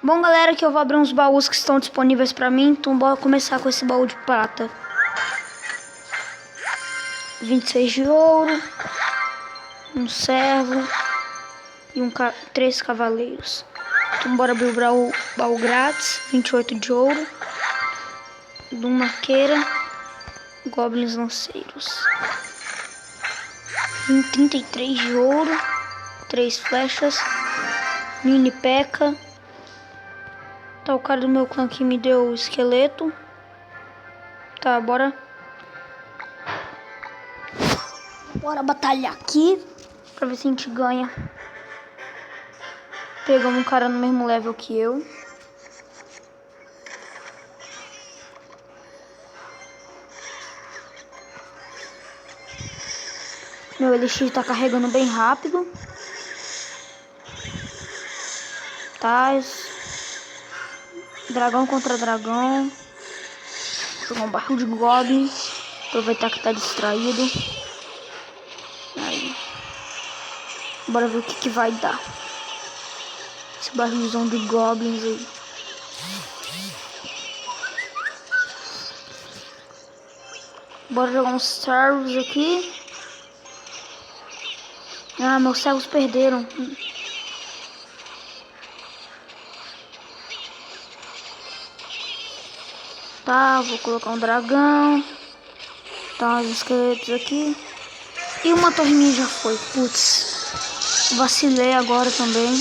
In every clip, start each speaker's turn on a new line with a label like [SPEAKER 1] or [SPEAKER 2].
[SPEAKER 1] Bom, galera, que eu vou abrir uns baús que estão disponíveis pra mim. Então bora começar com esse baú de prata. 26 de ouro, um servo e 3 cavaleiros. Então bora abrir o baú grátis. 28 de ouro, uma arqueira, goblins lanceiros. 33 de ouro, 3 flechas, mini P.E.K.K.A. Tá, o cara do meu clã que me deu o esqueleto. Tá, bora batalhar aqui pra ver se a gente ganha. Pegamos um cara no mesmo level que eu. Meu elixir tá carregando bem rápido. Tá. Dragão contra dragão. Jogar um barril de goblin. Aproveitar que tá distraído. Aí. Bora ver o que vai dar. Esse barrilzão de goblins aí. Bora jogar uns servos aqui. Ah, meus servos perderam. Tá, vou colocar um dragão. Tá, uns esqueletos aqui. E uma torre minha já foi. Putz. Vacilei agora também.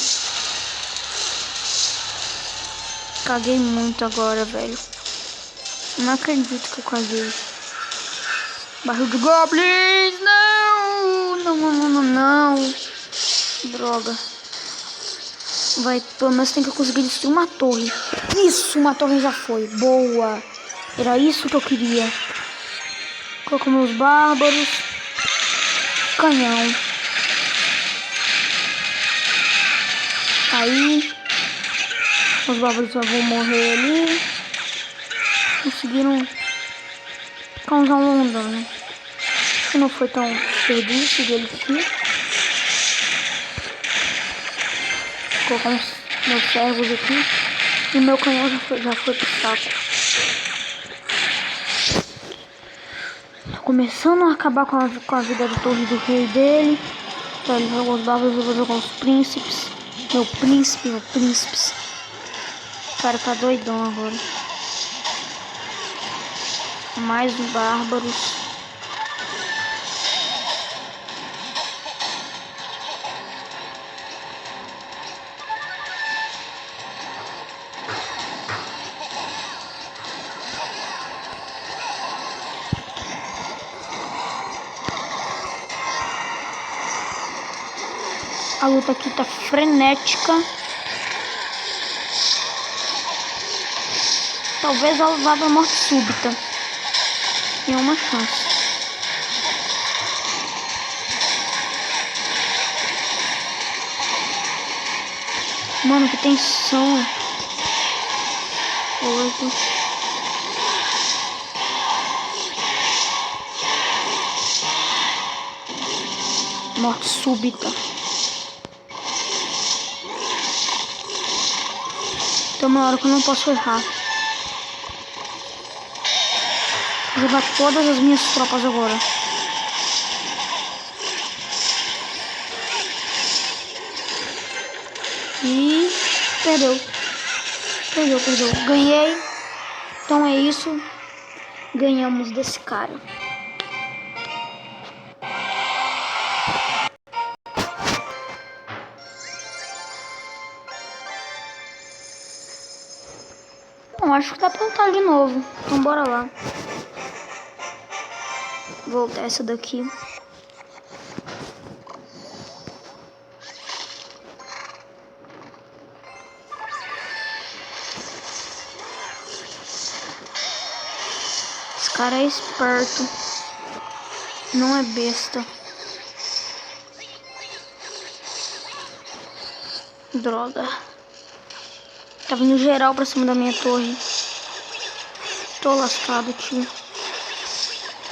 [SPEAKER 1] Caguei muito agora, velho. Não acredito que eu caguei. Barril de goblins! Não! Não. Droga. Vai, pelo menos tem que conseguir destruir uma torre. Isso, uma torre já foi. Boa. Era isso que eu queria. Coloco meus bárbaros. Canhão. Aí. Os bárbaros já vão morrer ali. Conseguiram causar um dano. Acho que não foi tão desperdício dele aqui. Vou colocar meus servos aqui. E meu canhão já foi pro saco. Tô começando a acabar com a vida da torre do rei dele. Então ele jogou os bárbaros, eu vou jogar os príncipes. Meu príncipes. O cara tá doidão agora. Mais um bárbaros. A luta aqui tá frenética. Talvez ela vá pra morte súbita. Tem uma chance. Mano, que tensão. 8. Morte súbita. Tem uma hora que eu não posso errar. Vou jogar todas as minhas tropas agora. E perdeu. Ganhei. Então é isso. Ganhamos desse cara. Bom, acho que dá pra lutar de novo. Então bora lá. Vou voltar essa daqui. Esse cara é esperto. Não é besta. Droga. Tá vindo geral pra cima da minha torre. Tô lascado, tio.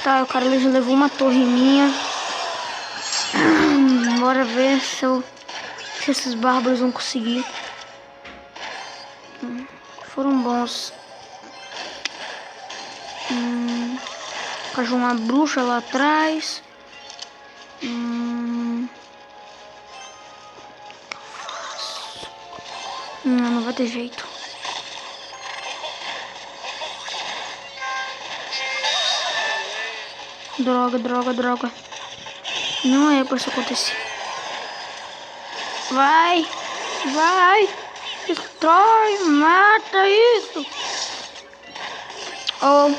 [SPEAKER 1] Tá, o cara já levou uma torre minha. Bora ver se esses bárbaros vão conseguir. Foram bons. Caiu uma bruxa lá atrás. Não vai ter jeito. Droga, droga, droga. Não é pra isso acontecer. Vai! Vai! Destrói! Mata isso! Oh!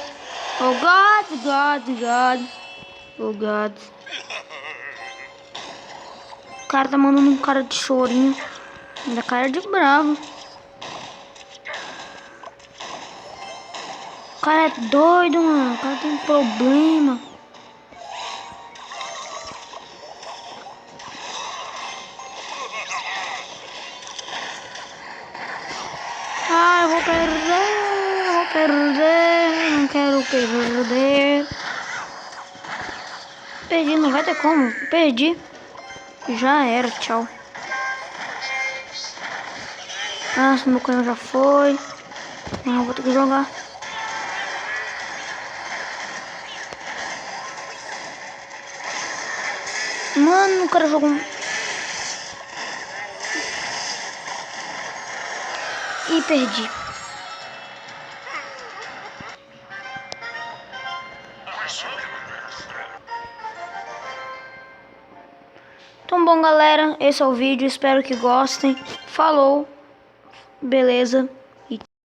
[SPEAKER 1] Oh God! God! God! Oh God! O cara tá mandando um cara de chorinho. Ainda cara de bravo. O cara é doido, mano. O cara tem problema. Ah, eu vou perder. Eu vou perder. Não quero perder. Perdi, não vai ter como. Perdi. Já era, tchau. Nossa, meu canhão já foi. Não, vou ter que jogar. Mano, o cara jogou um... E perdi. Então bom, galera, esse é o vídeo. Espero que gostem. Falou. Beleza.